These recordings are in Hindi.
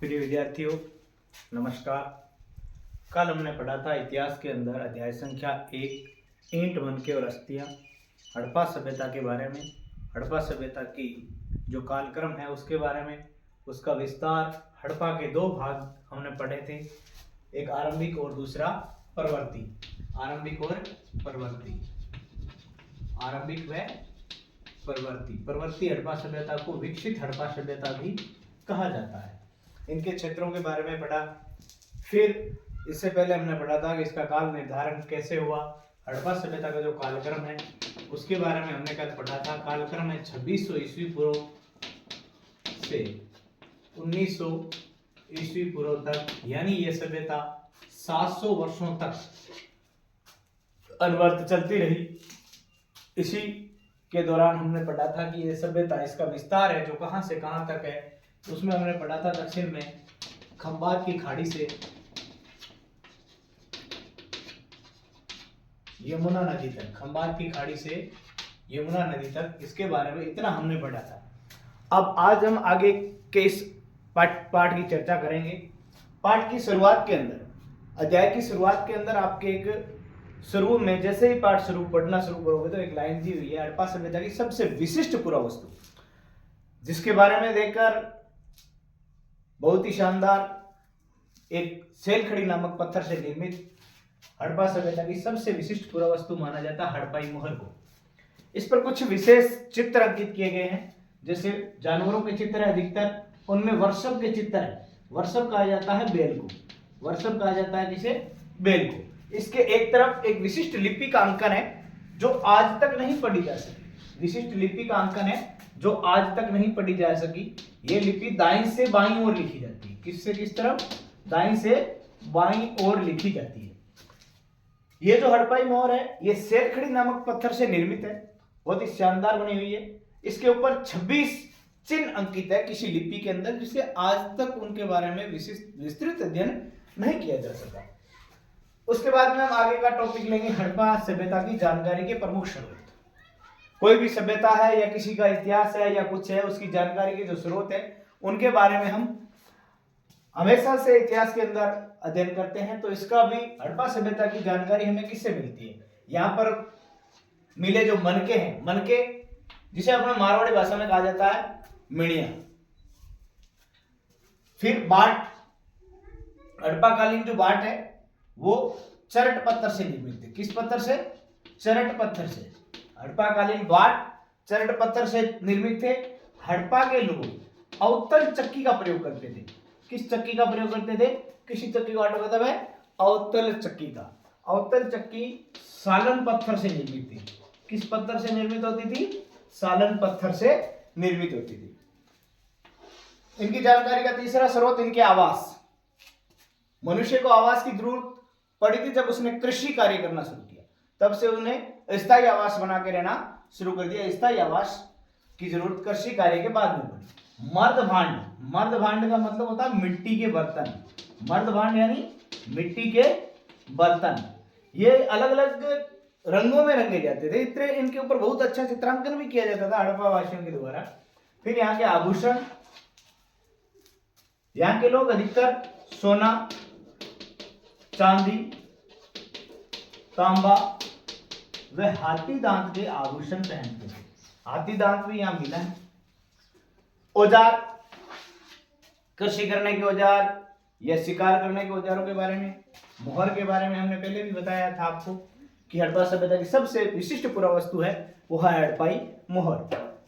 प्रिय विद्यार्थियों, नमस्कार। कल हमने पढ़ा था इतिहास के अंदर अध्याय संख्या 1 ईंट मनके और अस्थियां हड़प्पा सभ्यता के बारे में। हड़प्पा सभ्यता की जो कालक्रम है उसके बारे में, उसका विस्तार। हड़प्पा के दो भाग हमने पढ़े थे, एक आरंभिक और दूसरा प्रवर्ती। आरंभिक और प्रवर्ती, आरंभिक व प्रवर्ती। प्रवर्ती हड़प्पा सभ्यता को विकसित हड़प्पा सभ्यता भी कहा जाता है। इनके क्षेत्रों के बारे में पढ़ा। फिर इससे पहले हमने पढ़ा था कि इसका काल निर्धारण कैसे हुआ। हड़प्पा सभ्यता का जो कालक्रम है उसके बारे में हमने कल पढ़ा था। कालक्रम है 2600 ईस्वी पूर्व से 1900 ईस्वी पूर्व तक, यानी ये सभ्यता 700 वर्षों तक अनवरत चलती रही। इसी के दौरान हमने पढ़ा था कि ये सभ्यता, इसका विस्तार है जो कहां से कहां तक है, उसमें हमने पढ़ा था दक्षिण में खंबात की खाड़ी से यमुना नदी तक, खंबात की खाड़ी से यमुना नदी तक, इसके बारे में इतना हमने पढ़ा था। अब आज हम आगे के इस पाठ की चर्चा करेंगे। पाठ की शुरुआत के अंदर, अध्याय की शुरुआत के अंदर आपके एक शुरू में जैसे ही पाठ पढ़ना शुरू करोगे तो एक लाइन दी हुई है, हड़प्पा सभ्यता की सबसे विशिष्ट पुरावस्तु, जिसके बारे में देखकर बहुत ही शानदार एक सेलखड़ी नामक पत्थर से निर्मित हड़प्पा सभ्यता की सबसे विशिष्ट पुरावस्तु माना जाता है हड़प्पाई मोहर को। इस पर कुछ विशेष चित्र अंकित किए गए हैं, जैसे जानवरों के चित्र है अधिकतर, उनमें वर्षभ के चित्र है। वर्षभ कहा जाता है बेल को, वर्षभ कहा जाता है किसे? बेल को। इसके एक तरफ एक विशिष्ट लिपि का अंकन है जो आज तक नहीं पढ़ी जा सकी। विशिष्ट लिपि का अंकन है जो आज तक नहीं पढ़ी जा सकी। ये लिपि दाईं से बाईं ओर लिखी जाती है। किससे किस तरफ? दाईं से बाईं ओर लिखी जाती है। ये जो हड़प्पाई मोहर है ये सेलखड़ी नामक पत्थर से निर्मित है, बहुत ही शानदार बनी हुई है। इसके ऊपर 26 चिन्ह अंकित है किसी लिपि के अंदर, जिसे आज तक उनके बारे में विस्तृत अध्ययन नहीं किया जा सका। उसके बाद में हम आगे का टॉपिक लेंगे हड़प्पा सभ्यता की जानकारी के प्रमुख स्रोत। कोई भी सभ्यता है या किसी का इतिहास है या कुछ है, उसकी जानकारी के जो स्रोत है उनके बारे में हम हमेशा से इतिहास के अंदर अध्ययन करते हैं। तो इसका भी हड़प्पा सभ्यता की जानकारी हमें किससे मिलती है? यहाँ पर मिले जो मनके हैं, मनके जिसे अपने मारवाड़ी भाषा में कहा जाता है मिणिया। फिर बाट, हड़प्पा कालीन जो बाट है वो चरट पत्थर से निर्मित है। किस पत्थर से? चरट पत्थर से। हड़प्पा कालीन बाट चरट पत्थर से निर्मित थे। हड़प्पा के लोग अवतल चक्की का प्रयोग करते थे। किस चक्की का प्रयोग करते थे? किसी चक्की का मतलब है अवतल चक्की का। अवतल चक्की सालन पत्थर से निर्मित थी। किस पत्थर से निर्मित होती थी? सालन पत्थर से निर्मित होती थी। इनकी जानकारी का तीसरा स्रोत इनके आवास। मनुष्य को आवास की जरूरत पड़ी थी जब उसने कृषि कार्य करना शुरू किया, तब से उन्हें स्थायी आवास बना के रहना शुरू कर दिया। स्थायी आवास की जरूरत कृषि कार्य के बाद में पड़ी। मर्दभांड, मर्दभांड का मतलब होता है मिट्टी के बर्तन। मर्दभांड यानी मिट्टी के बर्तन। ये अलग अलग रंगों में रंगे जाते थे। इतने इनके ऊपर बहुत अच्छा चित्रांकन भी किया जाता था हड़प्पा वासियों के द्वारा। फिर यहाँ के आभूषण, यहाँ के लोग अधिकतर सोना, चांदी, तांबा व हाथी दांत के आभूषण पहनते थे। हाथी दांत भी यहां मिला है। औजार, कृषि करने के औजार या शिकार करने के औजारों के बारे में, मोहर के बारे में हमने पहले भी बताया था आपको कि हड़प्पा सभ्यता की सबसे विशिष्ट पुरावस्तु है वो है हड़प्पाई मोहर।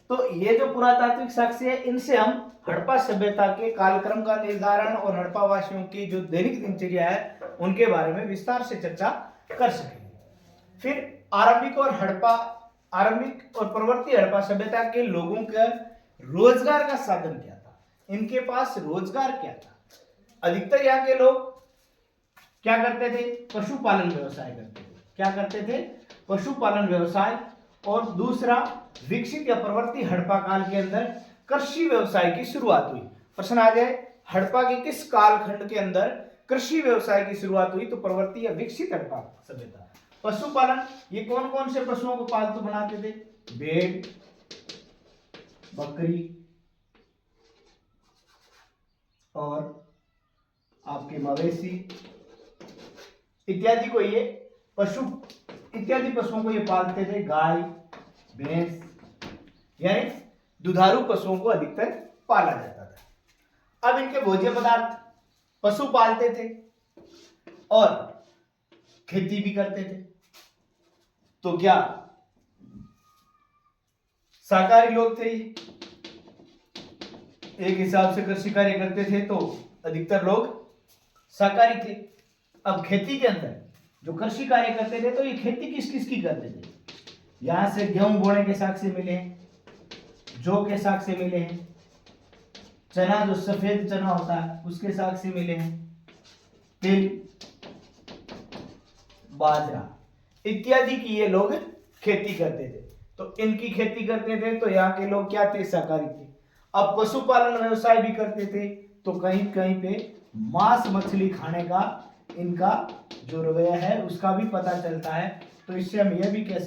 तो ये जो पुरातात्विक साक्ष्य है इनसे हम हड़प्पा सभ्यता के कालक्रम का निर्धारण और हड़प्पा वासियों की जो दैनिक दिनचर्या है उनके बारे में विस्तार से चर्चा कर सकेंगे। फिर आरंभिक और प्रवर्ती हड़प्पा सभ्यता के लोगों का रोजगार का साधन क्या था? इनके पास रोजगार क्या था? अधिकतर यहाँ के लोग क्या करते थे? पशुपालन व्यवसाय करते थे। क्या करते थे? पशुपालन व्यवसाय। और दूसरा, विकसित या प्रवर्ती हड़प्पा काल के अंदर कृषि व्यवसाय की शुरुआत हुई। प्रश्न आ जाए हड़प्पा के किस कालखंड के अंदर कृषि व्यवसाय की शुरुआत हुई? तो प्रवर्ती या विकसित हड़प्पा सभ्यता। पशुपालन, ये कौन कौन से पशुओं को पालतू बनाते थे? भेड़, बकरी और आपके मवेशी इत्यादि को ये पशु इत्यादि पशुओं को ये पालते थे, गाय भैंस, यानी दुधारू पशुओं को अधिकतर पाला जाता था। अब इनके भोज्य पदार्थ पशु पालते थे और खेती भी करते थे, तो क्या शाकाहारी लोग थे ये? एक हिसाब से कृषि कार्य करते थे तो अधिकतर लोग शाकाहारी थे। अब खेती के अंदर जो कृषि कार्य करते थे तो ये खेती किस किस की करते थे? यहां से गेहूं बोने के साक्ष्य मिले हैं, जौ के साक्ष्य मिले हैं, चना जो सफेद चना होता है उसके साक्ष्य मिले हैं, तिल, बाजरा इत्यादि की ये लोग खेती करते थे। तो इनकी खेती करते थे तो यहाँ के लोग क्या थे? शाकाहारी थे। अब पशुपालन व्यवसाय भी करते थे तो कहीं कहीं पे मांस मछली खाने का इनका जो रवैया है उसका भी पता चलता है। तो इससे हम यह भी कह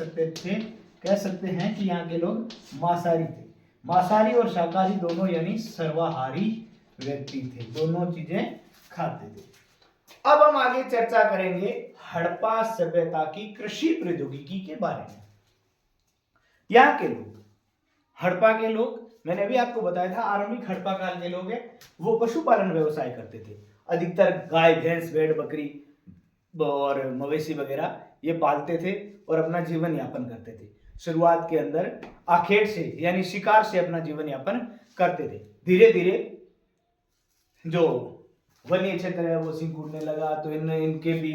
सकते हैं कि यहाँ के लोग मांसाहारी थे। मांसाहारी और शाकाहारी दोनों यानी सर्वाहारी व्यक्ति थे, दोनों चीजें खाते थे। अब हम आगे चर्चा करेंगे हड़प्पा सभ्यता की कृषि प्रौद्योगिकी के बारे में। यहाँ के लोग, हड़प्पा के लोग, मैंने अभी आपको बताया था आरंभिक हड़प्पा काल के लोग हैं वो पशुपालन व्यवसाय करते थे। अधिकतर गाय भैंस भेड़ बकरी और मवेशी वगैरह ये पालते थे और अपना जीवन यापन करते थे। शुरुआत के अंदर आखेट से यानी शिकार से अपना जीवन यापन करते थे। धीरे धीरे जो वन्य क्षेत्र है वो सिकुड़ने लगा तो इनके भी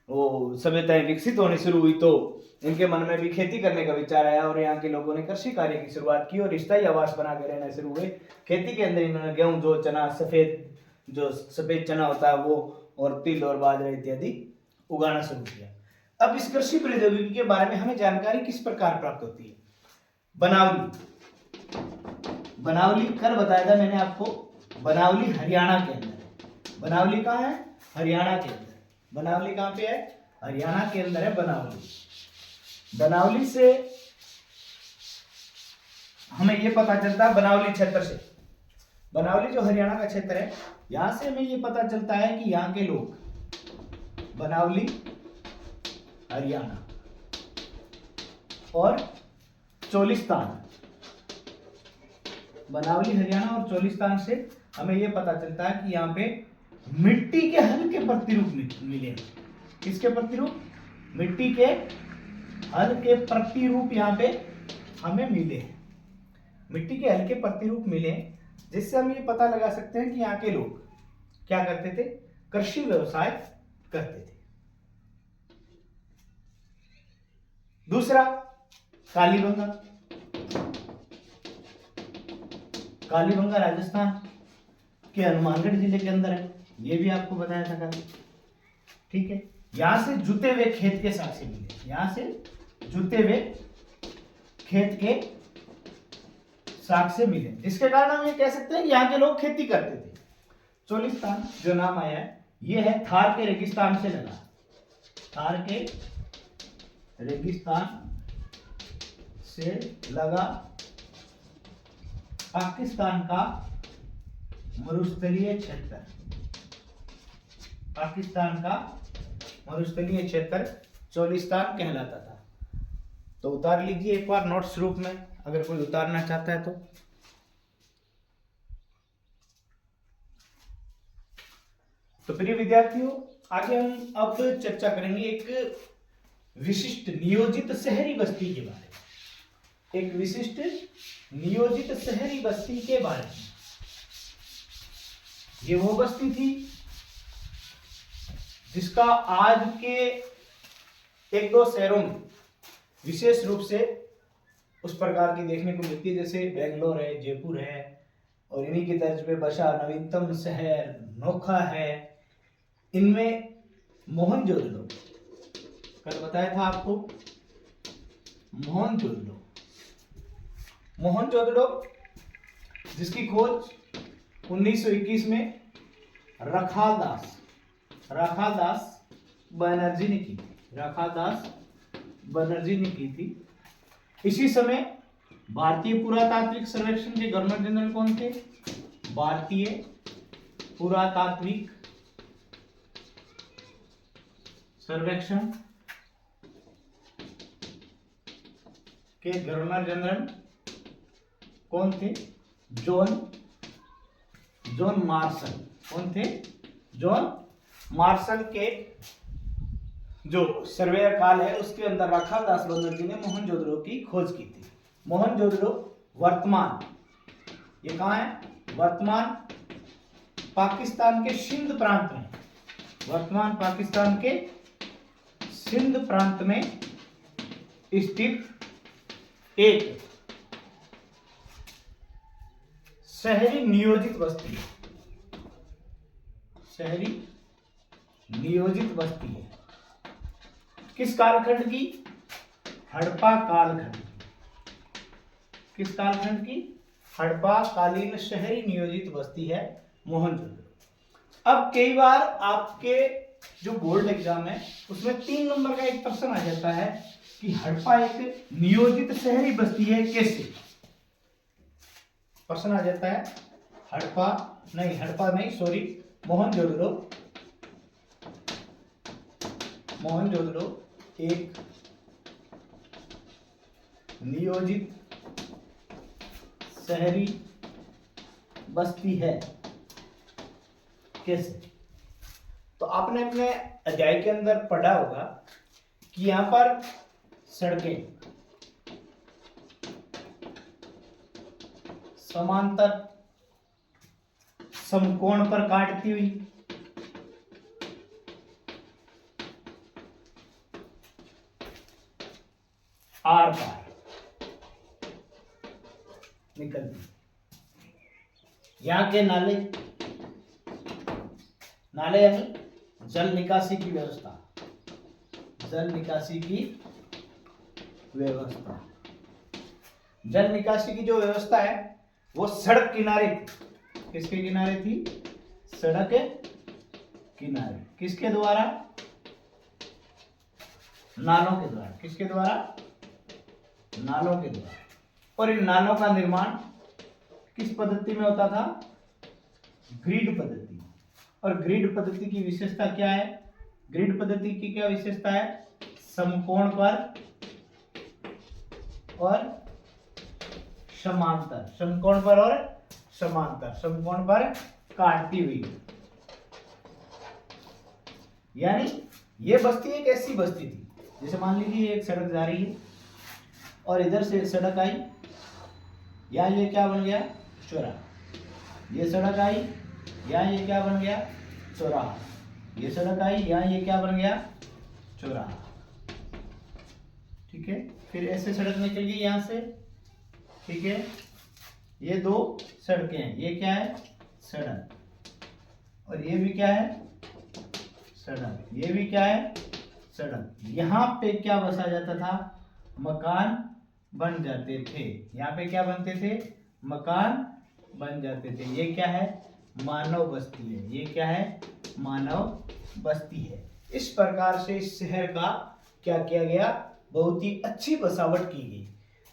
वो सभ्यताएं विकसित होनी शुरू हुई तो इनके मन में भी खेती करने का विचार आया और यहाँ के लोगों ने कृषि कार्य की शुरुआत की और स्थायी आवास बना के रहना शुरू हुए। खेती के अंदर इन्होंने गेहूं जो चना सफेद चना होता है वो और तिल और बाजरा इत्यादि उगाना शुरू किया। अब इस कृषि प्रौद्योगिकी के बारे में हमें जानकारी किस प्रकार प्राप्त होती है? बनावली कर बताया था मैंने आपको। बनावली हरियाणा के अंदर है। बनावली कहाँ है? हरियाणा के अंदर। बनावली कहाँ पे है? हरियाणा के अंदर है बनावली। बनावली से हमें ये पता चलता है, बनावली क्षेत्र से, बनावली जो हरियाणा का क्षेत्र है यहां से हमें ये पता चलता है कि यहाँ के लोग, बनावली हरियाणा और चोलिस्तान, बनावली हरियाणा और चोलिस्तान से हमें यह पता चलता है कि यहाँ पे मिट्टी के हल्के प्रतिरूप मिले। किसके प्रतिरूप? मिट्टी के हल्के प्रतिरूप यहाँ पे हमें मिले। मिट्टी के हल्के प्रतिरूप मिले जिससे हम ये पता लगा सकते हैं कि यहाँ के लोग क्या करते थे? कृषि व्यवसाय करते थे। दूसरा, कालीबंगा। कालीबंगा राजस्थान के हनुमानगढ़ जिले के अंदर है, ये भी आपको बताया था कल। ठीक है, यहां से जुते हुए खेत के साक्ष्य मिले। यहां से जुते हुए खेत के साक्ष्य मिले, इसके कारण हम ये कह सकते हैं कि यहाँ के लोग खेती करते थे। चोलिस्तान जो नाम आया है ये है थार के रेगिस्तान से लगा। थार के रेगिस्तान से लगा पाकिस्तान का मरुस्थलीय क्षेत्र। पाकिस्तान का मरुस्थलीय क्षेत्र चोलिस्तान कहलाता था। तो उतार लीजिए एक बार नोट्स रूप में, अगर कोई उतारना चाहता है तो प्रिय विद्यार्थियों, आगे हम अब चर्चा करेंगे एक विशिष्ट नियोजित शहरी बस्ती के बारे में। एक विशिष्ट नियोजित शहरी बस्ती के बारे में। ये वो बस्ती थी जिसका आज के एक दो शहरों में विशेष रूप से उस प्रकार की देखने को मिलती है, जैसे बेंगलोर है, जयपुर है, और इन्हीं की तर्ज पे बसा नवीनतम शहर नोखा है। इनमें मोहनजोदड़ो, कल बताया था आपको, मोहनजोदड़ो जिसकी खोज 1921 में राखालदास बनर्जी ने की। राखालदास बनर्जी ने की थी। इसी समय भारतीय पुरातात्विक सर्वेक्षण के गवर्नर जनरल कौन थे? भारतीय पुरातात्विक सर्वेक्षण के गवर्नर जनरल कौन थे? John Marshall. कौन थे? जॉन मार्शल के जो सर्वेयर काल है उसके अंदर राखाल दास बंदर जी ने मोहनजोदड़ो की खोज की थी। मोहनजोदड़ो वर्तमान, ये कहाँ है? वर्तमान पाकिस्तान के सिंध प्रांत में, वर्तमान पाकिस्तान के सिंध प्रांत में स्थित एक शहरी नियोजित बस्ती है। शहरी नियोजित बस्ती है। किस कालखंड की? हड़प्पा कालखंड। किस कालखंड की? हड़प्पा कालीन शहरी नियोजित बस्ती है मोहनजोदड़ो। अब कई बार आपके जो बोर्ड एग्जाम है उसमें 3 नंबर का एक प्रश्न आ जाता है कि हड़प्पा एक नियोजित शहरी बस्ती है, कैसे? प्रश्न आ जाता है हड़प्पा नहीं सॉरी, मोहनजोदड़ो एक नियोजित शहरी बस्ती है, कैसे? तो आपने अपने अध्याय के अंदर पढ़ा होगा कि यहां पर सड़कें समांतर समकोण पर काटती हुई आर पार निकलती। यहाँ के नाले यानी जल निकासी की व्यवस्था, जल निकासी की व्यवस्था, जल निकासी की जो व्यवस्था है वो सड़क किनारे थी। किसके किनारे थी? सड़क किनारे। किसके द्वारा? नालों के द्वारा। किसके द्वारा? नालों के द्वारा। और इन नालों का निर्माण किस पद्धति में होता था? ग्रिड पद्धति। और ग्रिड पद्धति की विशेषता क्या है? ग्रिड पद्धति की क्या विशेषता है? समकोण पर और समांतर, समकोण पर और समांतर, समकोण पर काटती हुई। यानी ये बस्ती एक ऐसी बस्ती थी, जैसे मान लीजिए एक सड़क जा रही है और इधर से सड़क आई, या ये क्या बन गया? चौराहा। ये सड़क आई, या ये क्या बन गया? चौराहा। ये सड़क आई, या ये क्या बन गया? चौराहा। ठीक है, फिर ऐसे सड़क निकल गई यहां से। ठीक है, ये 2 सड़कें हैं। ये क्या है? सड़क। और ये भी क्या है? सड़क। ये भी क्या है? सड़क। यहां पे क्या बसा जाता था? मकान बन जाते थे। यहाँ पे क्या बनते थे? मकान बन जाते थे। ये क्या है? मानव बस्ती है। ये क्या है? मानव बस्ती है। इस प्रकार से इस शहर का क्या किया गया? बहुत ही अच्छी बसावट की गई।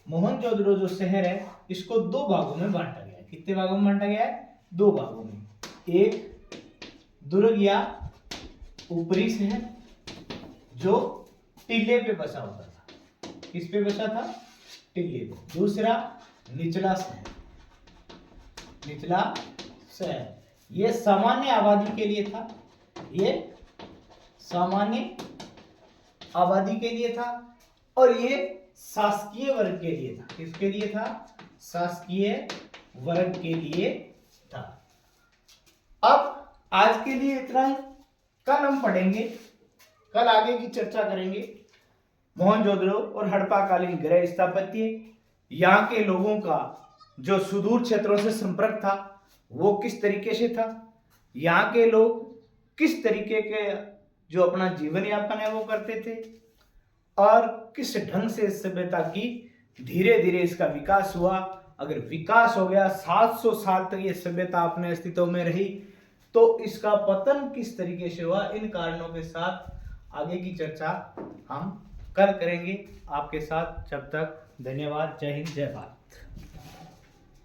मोहनजोदड़ो जो शहर है इसको 2 भागों में बांटा गया है। कितने भागों में बांटा गया है? 2 भागों में। एक दुर्ग या ऊपरी शहर जो टीले पे बसा होता था। किस पे बसा था? टीले पे। दूसरा निचला शहर। निचला शहर ये सामान्य आबादी के लिए था। ये सामान्य आबादी के लिए था और ये शासकीय वर्ग के लिए था। किसके लिए था? शासकीय वर्ग के लिए था। अब आज के लिए इतना ही। कल हम पढ़ेंगे, कल आगे की चर्चा करेंगे मोहनजोदड़ो और हड़प्पाकालीन गृह स्थापत्य, यहाँ के लोगों का जो सुदूर क्षेत्रों से संपर्क था वो किस तरीके से था, यहाँ के लोग किस तरीके के जो अपना जीवन यापन है वो करते थे और किस ढंग से इस सभ्यता की धीरे धीरे इसका विकास हुआ। अगर विकास हो गया, 700 साल तक ये सभ्यता अपने अस्तित्व में रही, तो इसका पतन किस तरीके से हुआ, इन कारणों के साथ आगे की चर्चा हम कल करेंगे आपके साथ। जब तक धन्यवाद। जय हिंद, जय भारत।